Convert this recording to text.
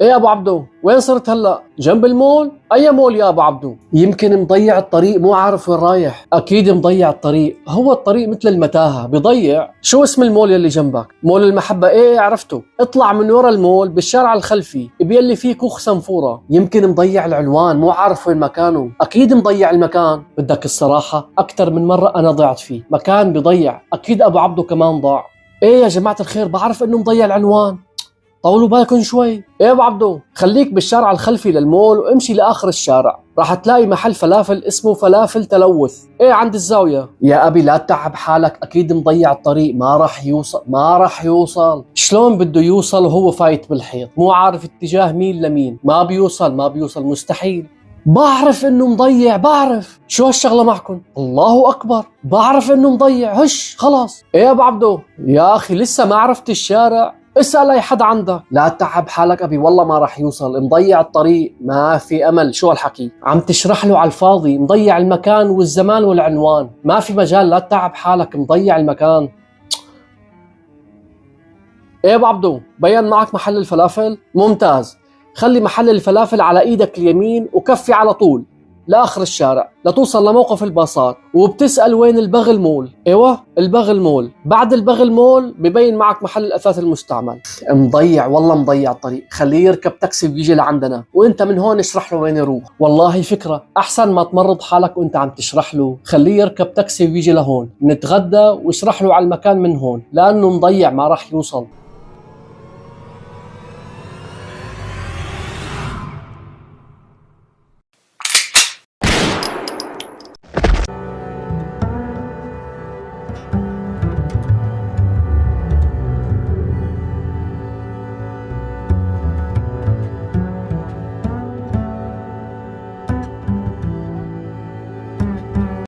ايه يا ابو عبدو، وين صرت هلا؟ جنب المول؟ اي مول يا ابو عبدو؟ يمكن مضيع الطريق، مو عارف وين رايح. اكيد مضيع الطريق، هو الطريق مثل المتاهه بيضيع. شو اسم المول يلي جنبك؟ مول المحبه. ايه عرفته، اطلع من ورا المول بالشارع الخلفي بيلي فيه كوخ سنفوره. يمكن مضيع العنوان، مو عارف وين مكانه. اكيد مضيع المكان. بدك الصراحه اكثر من مره انا ضعت فيه مكان بيضيع، اكيد ابو عبدو كمان ضاع. ايه يا جماعه الخير، بعرف انه مضيع العنوان. طولوا بالكم شوي. ايه يا ابو عبدو، خليك بالشارع الخلفي للمول وامشي لاخر الشارع، راح تلاقي محل فلافل اسمه فلافل تلوث. ايه عند الزاويه. يا ابي لا تتعب حالك، اكيد مضيع الطريق، ما راح يوصل. شلون بده يوصل وهو فايت بالحيط، مو عارف اتجاه مين لمين؟ ما بيوصل مستحيل. بعرف انه مضيع، بعرف. شو هالشغله معكم؟ الله اكبر، بعرف انه مضيع. هش خلاص. ايه يا ابو عبدو، يا اخي لسه ما عرفت الشارع؟ اسأل اي حد عندك. لا تتعب حالك ابي، والله ما راح يوصل، مضيع الطريق، ما في امل. شو هالحكي؟ عم تشرح له على الفاضي، مضيع المكان والزمان والعنوان، ما في مجال. لا تتعب حالك، مضيع المكان. ايه ابو عبدو، بين معك محل الفلافل؟ ممتاز. خلي محل الفلافل على ايدك اليمين وكفي على طول لاخر الشارع لتوصل لموقف الباصات، وبتسأل وين البغل مول. ايوه البغل مول، بعد البغل مول ببين معك محل الاثاث المستعمل. مضيع، والله مضيع الطريق. خليه يركب تاكسي ويجي لعندنا، وانت من هون اشرح له وين يروح. والله فكرة، احسن ما تمرض حالك وانت عم تشرح له. خليه يركب تاكسي ويجي لهون، نتغدى واشرح له على المكان من هون، لانه مضيع ما راح يوصل.